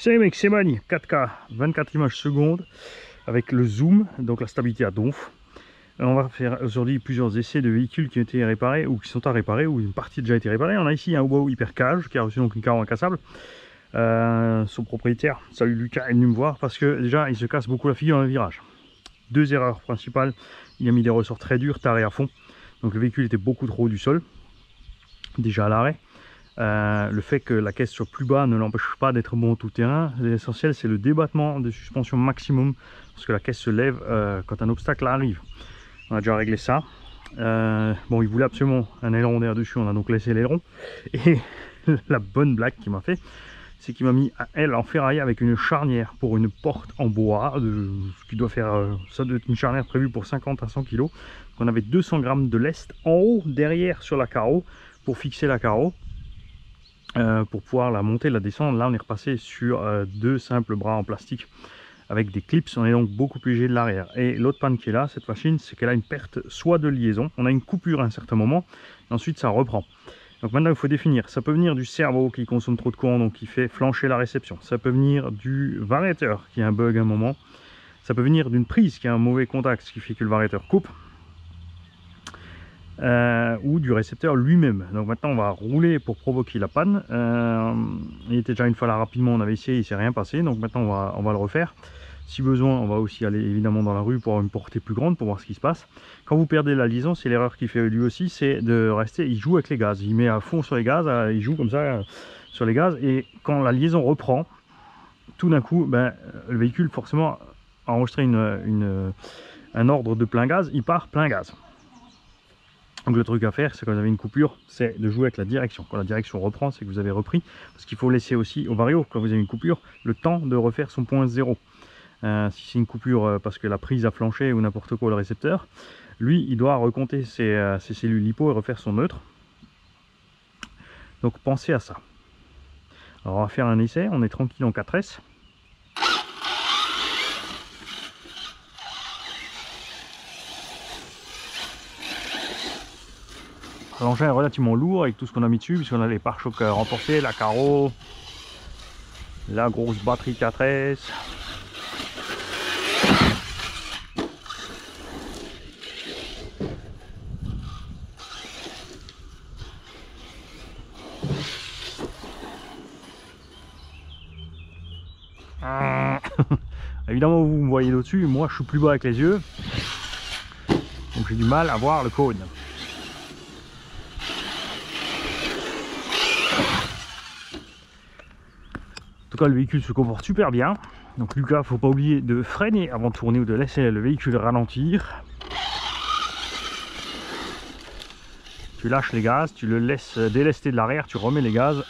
C'est mec, c'est Mani, 4K, 24 images secondes avec le zoom, donc la stabilité à donf. On va faire aujourd'hui plusieurs essais de véhicules qui ont été réparés ou qui sont à réparer ou une partie a déjà été réparée. On a ici un Hobo Hypercage qui a reçu donc une carreau incassable. Son propriétaire, salut Lucas, est venu me voir parce que déjà il se casse beaucoup la figure dans le virage. Deux erreurs principales, il a mis des ressorts très durs, tarés à fond. Donc le véhicule était beaucoup trop haut du sol, déjà à l'arrêt. Le fait que la caisse soit plus bas ne l'empêche pas d'être bon tout terrain. L'essentiel c'est le débattement de suspension maximum parce que la caisse se lève quand un obstacle arrive. On a déjà réglé ça. Bon, il voulait absolument un aileron derrière dessus, on a donc laissé l'aileron. Et la bonne blague qu'il m'a fait, c'est qu'il m'a mis un L en ferraille avec une charnière pour une porte en bois, ce qui doit faire, ça doit être une charnière prévue pour 50 à 100 kg. On avait 200 grammes de lest en haut, derrière sur la carreau, pour fixer la carreau. Pour pouvoir la monter, la descendre. Là on est repassé sur deux simples bras en plastique avec des clips, on est donc beaucoup plus léger de l'arrière. Et l'autre panne qui est là, cette machine, c'est qu'elle a une perte soit de liaison, on a une coupure à un certain moment, et ensuite ça reprend. Donc maintenant il faut définir, ça peut venir du servo qui consomme trop de courant, donc qui fait flancher la réception, ça peut venir du variateur qui a un bug à un moment, ça peut venir d'une prise qui a un mauvais contact, ce qui fait que le variateur coupe, ou du récepteur lui-même. Donc maintenant on va rouler pour provoquer la panne. Il était déjà une fois là rapidement, on avait essayé, il ne s'est rien passé, donc maintenant on va le refaire. Si besoin, on va aussi aller évidemment dans la rue pour avoir une portée plus grande pour voir ce qui se passe. Quand vous perdez la liaison, c'est l'erreur qu'il fait lui aussi, c'est de rester, il joue avec les gaz, il met à fond sur les gaz, il joue comme ça sur les gaz, et quand la liaison reprend, tout d'un coup, ben, le véhicule forcément a enregistré un ordre de plein gaz, il part plein gaz. Donc le truc à faire, c'est quand vous avez une coupure, c'est de jouer avec la direction. Quand la direction reprend, c'est que vous avez repris, parce qu'il faut laisser aussi au vario, quand vous avez une coupure, le temps de refaire son point zéro. Si c'est une coupure parce que la prise a flanché ou n'importe quoi le récepteur, lui il doit recompter ses cellules lipo et refaire son neutre. Donc pensez à ça. Alors on va faire un essai, on est tranquille en 4S. L'engin est relativement lourd avec tout ce qu'on a mis dessus, puisqu'on a les pare-chocs renforcés, la carreau, la grosse batterie 4S. Évidemment vous me voyez au-dessus, moi je suis plus bas avec les yeux, donc j'ai du mal à voir le cône. En tout cas le véhicule se comporte super bien, donc Lucas, faut pas oublier de freiner avant de tourner ou de laisser le véhicule ralentir. Tu lâches les gaz, tu le laisses délester de l'arrière, tu remets les gaz.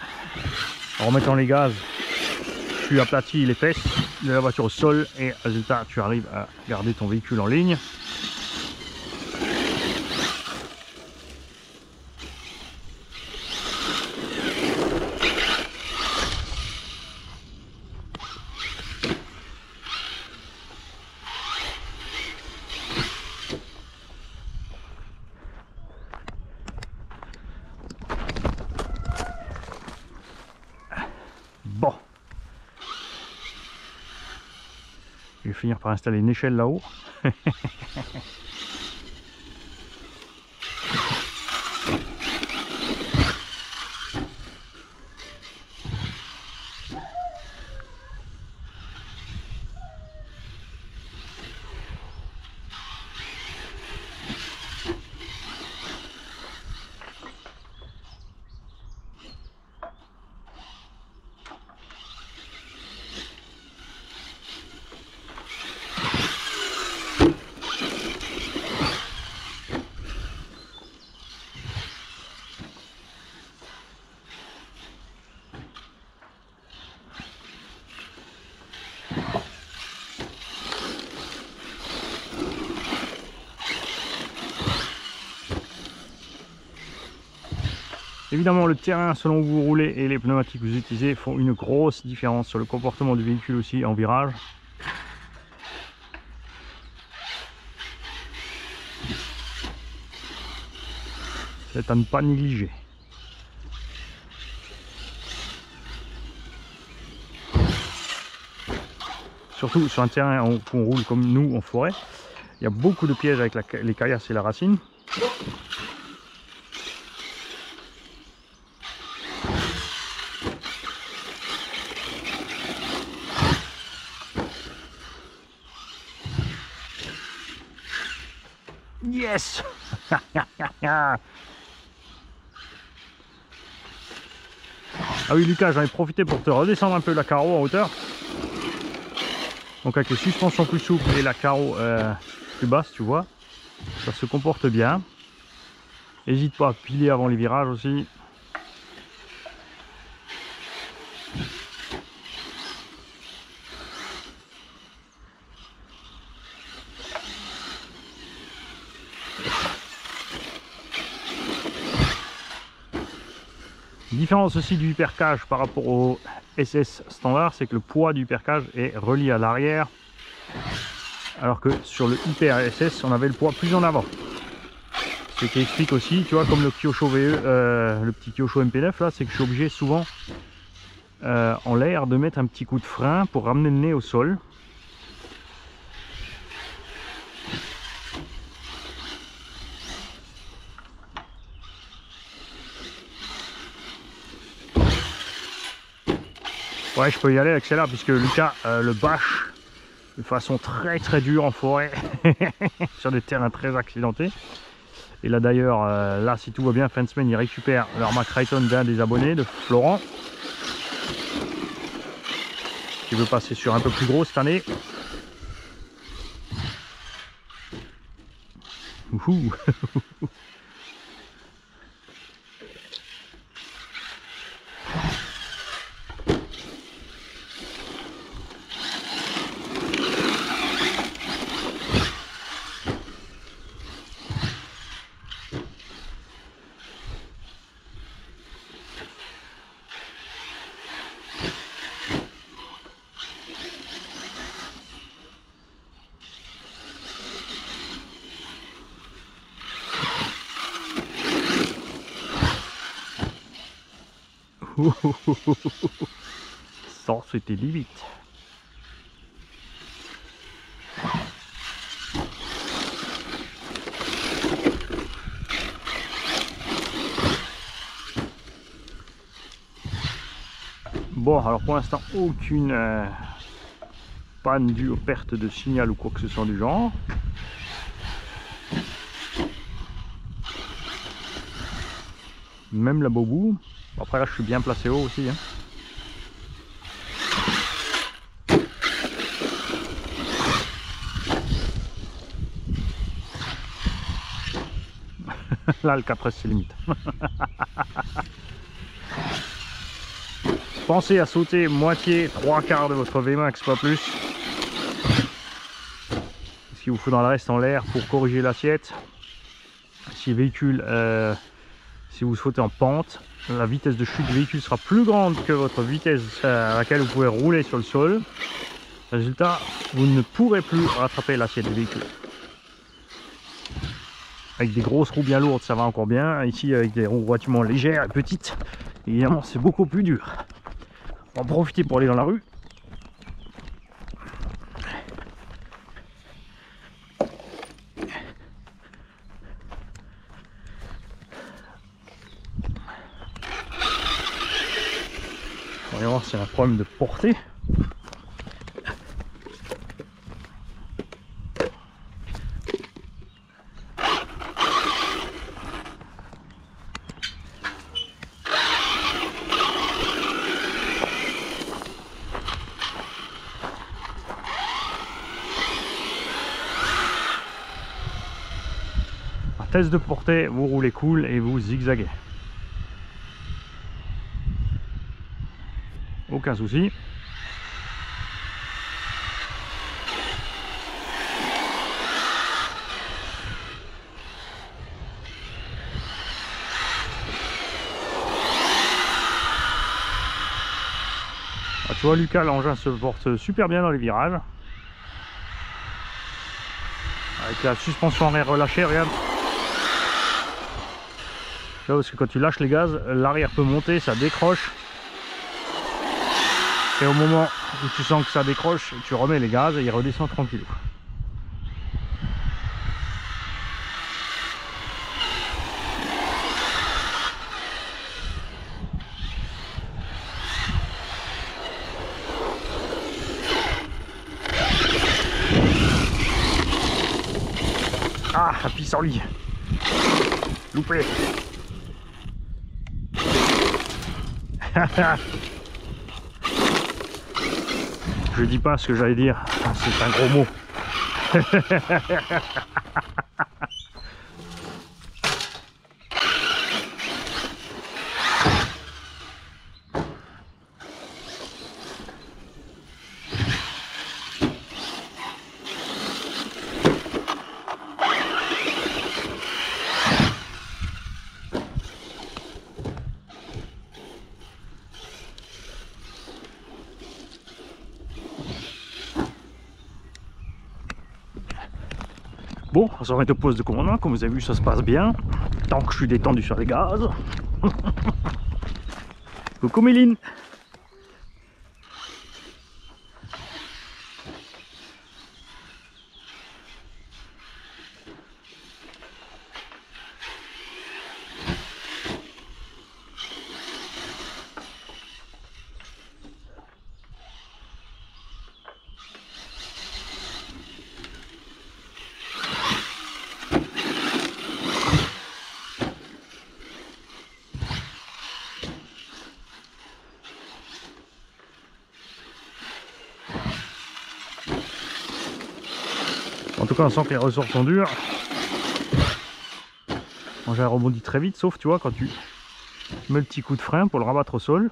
En remettant les gaz, tu aplatis les fesses de la voiture au sol et résultat tu arrives à garder ton véhicule en ligne. Bon, je vais finir par installer une échelle là-haut. Évidemment le terrain selon où vous roulez et les pneumatiques que vous utilisez font une grosse différence sur le comportement du véhicule aussi en virage. C'est à ne pas négliger. surtout sur un terrain où on roule comme nous en forêt, il y a beaucoup de pièges avec les caillasses et la racine. Yes. Ah oui Lucas, j'en ai profité pour te redescendre un peu la carreau en hauteur. Donc avec les suspensions plus souples et la carreau plus basse, tu vois, ça se comporte bien. N'hésite pas à piler avant les virages aussi. Différence aussi du hypercage par rapport au SS standard, c'est que le poids du hypercage est relié à l'arrière, alors que sur le hyper SS on avait le poids plus en avant. Ce qui explique aussi, tu vois, comme le Kyosho VE, le petit Kyosho MP9 là, c'est que je suis obligé souvent en l'air de mettre un petit coup de frein pour ramener le nez au sol. Ouais, je peux y aller avec celle-là puisque Lucas le bâche de façon très dure en forêt sur des terrains très accidentés. Et là d'ailleurs, là si tout va bien, fin de semaine, ils récupèrent leur Mac Rayton d'un des abonnés de Florent qui veut passer sur un peu plus gros cette année. Ouhou. Ça c'était limite. Bon, alors pour l'instant aucune panne due aux pertes de signal ou quoi que ce soit du genre. Même la bobou. Après là je suis bien placé haut aussi hein. Là le 4S c'est limite. Pensez à sauter moitié, 3/4 de votre VMAX, pas plus. Ce qu'il vous faudra le reste en l'air pour corriger l'assiette. Si le véhicule, si vous sautez en pente, la vitesse de chute du véhicule sera plus grande que votre vitesse à laquelle vous pouvez rouler sur le sol. Résultat, vous ne pourrez plus rattraper l'assiette du véhicule. Avec des grosses roues bien lourdes, ça va encore bien. Ici, avec des roues relativement légères et petites, évidemment, c'est beaucoup plus dur. On va en profiter pour aller dans la rue. On va voir si c'est un problème de portée. Test de portée, vous roulez cool et vous zigzaguez. Aucun souci. Ah, tu vois Lucas, l'engin se porte super bien dans les virages. Avec la suspension en air relâchée, regarde. Parce que quand tu lâches les gaz, l'arrière peut monter, ça décroche. Et au moment où tu sens que ça décroche, tu remets les gaz et il redescend tranquille. Ah, la pissenlit. Loupé. Je dis pas ce que j'allais dire, c'est un gros mot. Bon, on se remet au poste de commandement, comme vous avez vu ça se passe bien, tant que je suis détendu sur les gaz. Coucou Méline. En tout cas, on sent que les ressorts sont durs. J'ai rebondi très vite, sauf tu vois quand tu mets le petit coup de frein pour le rabattre au sol.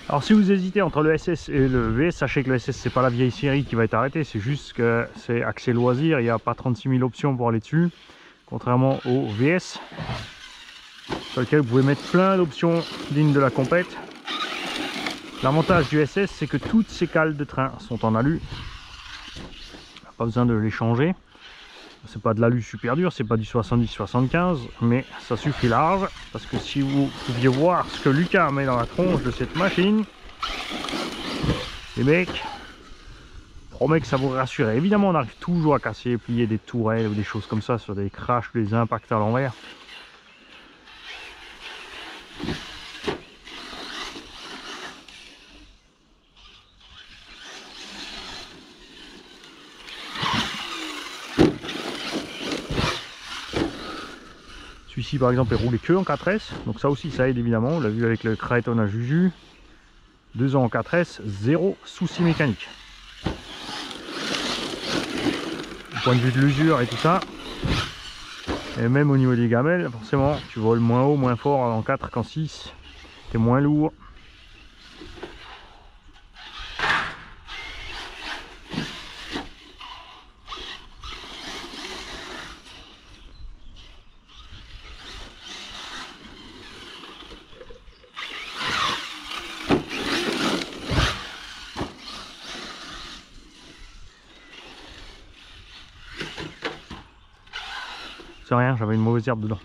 Alors si vous hésitez entre le SS et le VS, sachez que le SS c'est pas la vieille série qui va être arrêtée, c'est juste que c'est accès loisir, il n'y a pas 36 000 options pour aller dessus, contrairement au VS, sur lequel vous pouvez mettre plein d'options dignes de la compète. L'avantage du SS c'est que toutes ces cales de train sont en alu, pas besoin de les changer. C'est pas de l'alu super dur, c'est pas du 70-75, mais ça suffit large, parce que si vous pouviez voir ce que Lucas met dans la tronche de cette machine, les mecs, promet que ça vous rassure. Évidemment, on arrive toujours à casser et plier des tourelles ou des choses comme ça sur des crashs, des impacts à l'envers. Celui-ci par exemple est roulé que en 4S, donc ça aussi ça aide évidemment, on l'a vu avec le Kraton à Juju. 2 ans en 4S, zéro souci mécanique. Du point de vue de l'usure et tout ça, et même au niveau des gamelles, forcément tu voles moins haut, moins fort en 4 qu'en 6, t'es moins lourd. C'est rien, j'avais une mauvaise herbe dedans.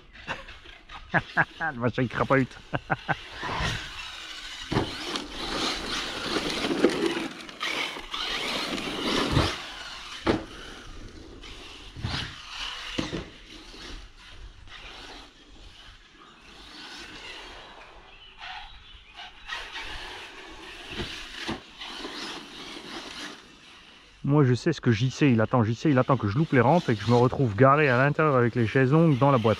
Le machin il crapahute. Moi je sais ce que JC il attend. JC il attend que je loupe les rampes et que je me retrouve garé à l'intérieur avec les chaises longues dans la boîte.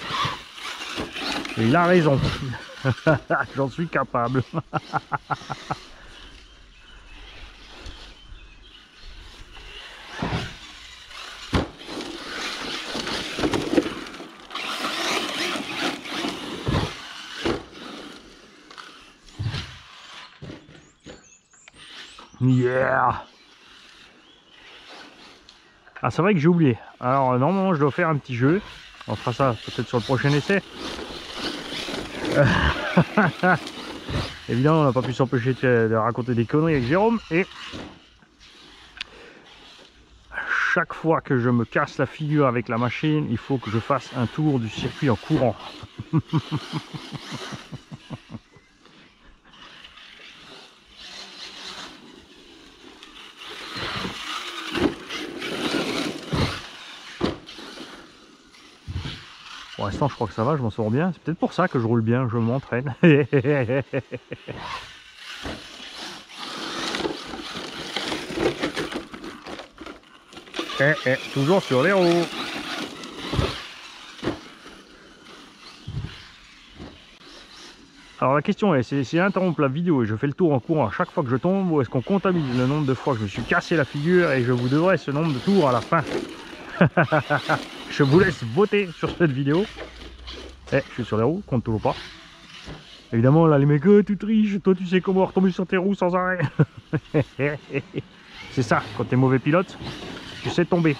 Et il a raison. J'en suis capable. Yeah. Ah, c'est vrai que j'ai oublié. Alors normalement je dois faire un petit jeu. On fera ça peut-être sur le prochain essai. Évidemment on n'a pas pu s'empêcher de raconter des conneries avec Jérôme. Et chaque fois que je me casse la figure avec la machine, il faut que je fasse un tour du circuit en courant. Pour l'instant je crois que ça va, je m'en sors bien. C'est peut-être pour ça que je roule bien, je m'entraîne. Toujours sur les roues. Alors la question est, si j'interromps la vidéo et je fais le tour en courant à chaque fois que je tombe, ou est-ce qu'on comptabilise le nombre de fois que je me suis cassé la figure et je vous devrai ce nombre de tours à la fin? Je vous laisse voter sur cette vidéo. Je suis sur les roues, compte toujours pas. Évidemment là les mecs, tu triches, toi tu sais comment retomber sur tes roues sans arrêt. C'est ça, quand t'es mauvais pilote, tu sais tomber.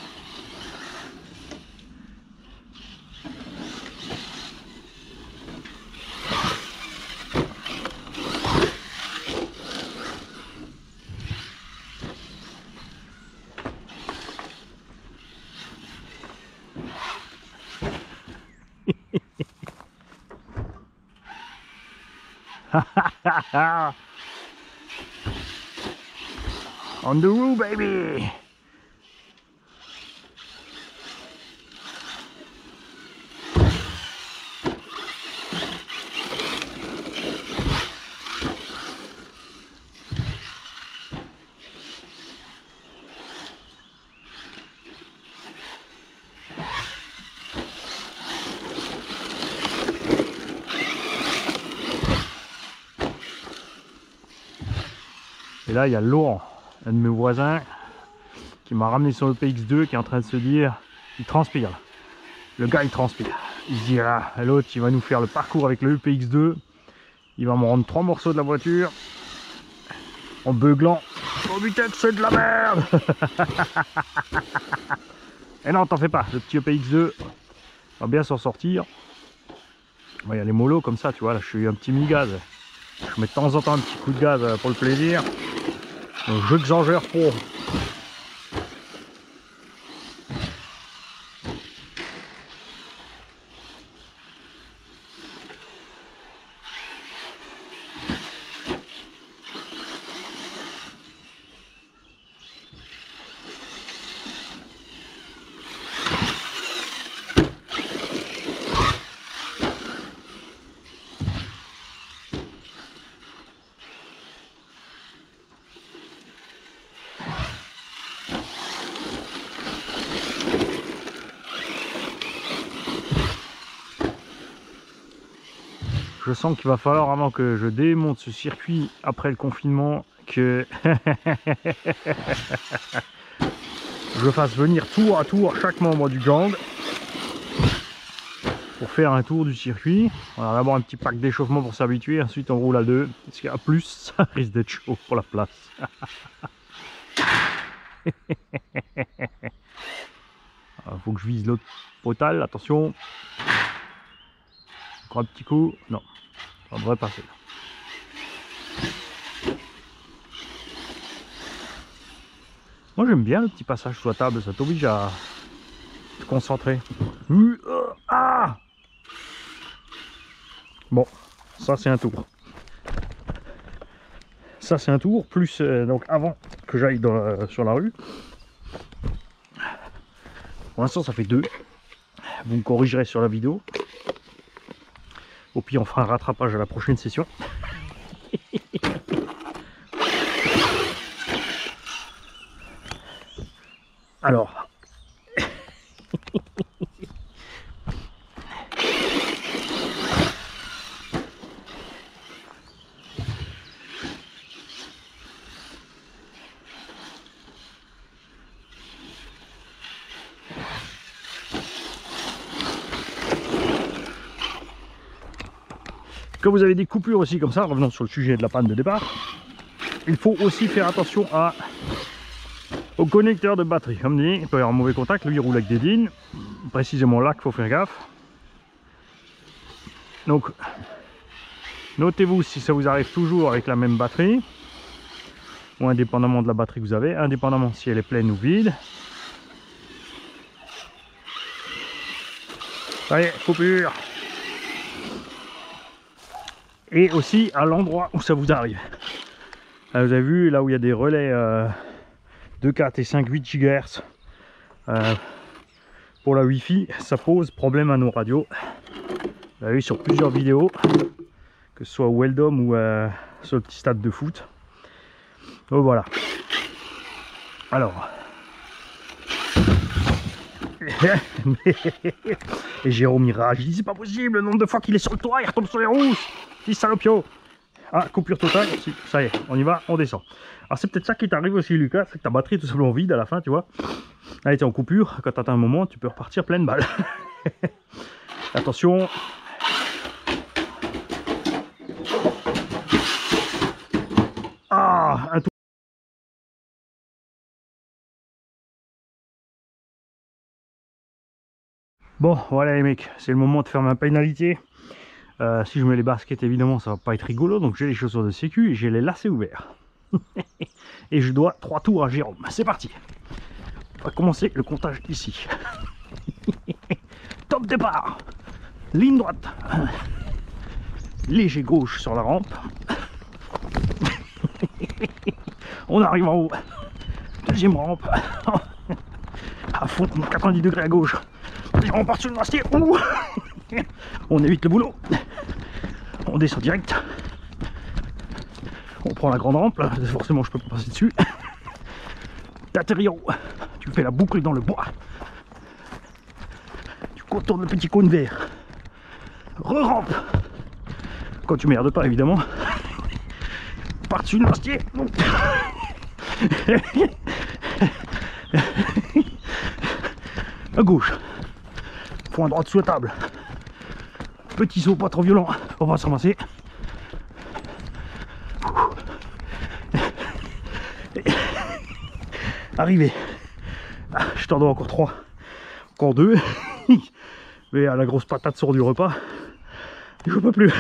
On the roof, baby! Et là, il y a Laurent, un de mes voisins, qui m'a ramené son EPX2, qui est en train de se dire, il transpire. Le gars, il transpire. Il se dit, ah, l'autre, il va nous faire le parcours avec le EPX2. Il va me rendre 3 morceaux de la voiture, en beuglant. Oh putain, c'est de la merde. Et non, t'en fais pas, le petit EPX2 va bien s'en sortir. Il y a les molos comme ça, tu vois, là, je suis un petit mi-gaz. Je mets de temps en temps un petit coup de gaz pour le plaisir. Donc j'exagère pas. Je sens qu'il va falloir, avant que je démonte ce circuit après le confinement, que je fasse venir tour à tour chaque membre du gang pour faire un tour du circuit. On va d'abord un petit pack d'échauffement pour s'habituer, ensuite on roule à 2, parce qu'à plus ça risque d'être chaud pour la place. Faut que je vise l'autre potal, attention. Encore un petit coup, non, ça devrait passer. Moi j'aime bien le petit passage sous la table, ça t'oblige à te concentrer. Ah, bon, ça c'est un tour. Ça c'est un tour, plus donc avant que j'aille sur la rue. Pour l'instant ça fait 2. Vous me corrigerez sur la vidéo. Au pire on fera un rattrapage à la prochaine session. Alors. Quand vous avez des coupures aussi comme ça, revenons sur le sujet de la panne de départ, il faut aussi faire attention au connecteur de batterie. Comme dit, il peut y avoir un mauvais contact, lui il roule avec des DIN, précisément là qu'il faut faire gaffe. Donc, notez-vous si ça vous arrive toujours avec la même batterie, ou indépendamment de la batterie que vous avez, indépendamment si elle est pleine ou vide. Ça y est, coupure. Et aussi à l'endroit où ça vous arrive. Là, vous avez vu, là où il y a des relais 2, 4 et 5, 8 GHz pour la Wi-Fi, ça pose problème à nos radios. Vous avez vu sur plusieurs vidéos, que ce soit au Weldom ou sur le petit stade de foot. Donc voilà. Alors. Et Jérôme il rage, il dit c'est pas possible, le nombre de fois qu'il est sur le toit, il retombe sur les rousses. Petit salopio. Ah, coupure totale, ça y est, on y va, on descend. Alors c'est peut-être ça qui t'arrive aussi Lucas, c'est que ta batterie est tout simplement vide à la fin, tu vois. Allez, t'es en coupure, quand t'atteins un moment, tu peux repartir pleine balle. Attention. Ah, un tout. Bon, voilà les mecs, c'est le moment de faire ma pénalité. Si je mets les baskets, évidemment, ça va pas être rigolo. Donc j'ai les chaussures de sécu et j'ai les lacets ouverts. Et je dois 3 tours à Jérôme. C'est parti. On va commencer le comptage ici. Top départ. Ligne droite. Léger gauche sur la rampe. On arrive en haut. Deuxième rampe. À fond, 90 degrés à gauche. On part sur le drastier. On évite le boulot. On descend direct. On prend la grande rampe. Là. Forcément, je peux pas passer dessus. T'atterris en haut. Tu fais la boucle dans le bois. Tu contournes le petit cône vert. Re-rampe. Quand tu merdes pas, évidemment. Par-dessus le drastier. À gauche. Point droite sous la table. Petit saut pas trop violent. On va se ramasser. Arrivé. Je t'en dois encore 3. Encore 2. Mais à la grosse patate sort du repas. Je peux plus.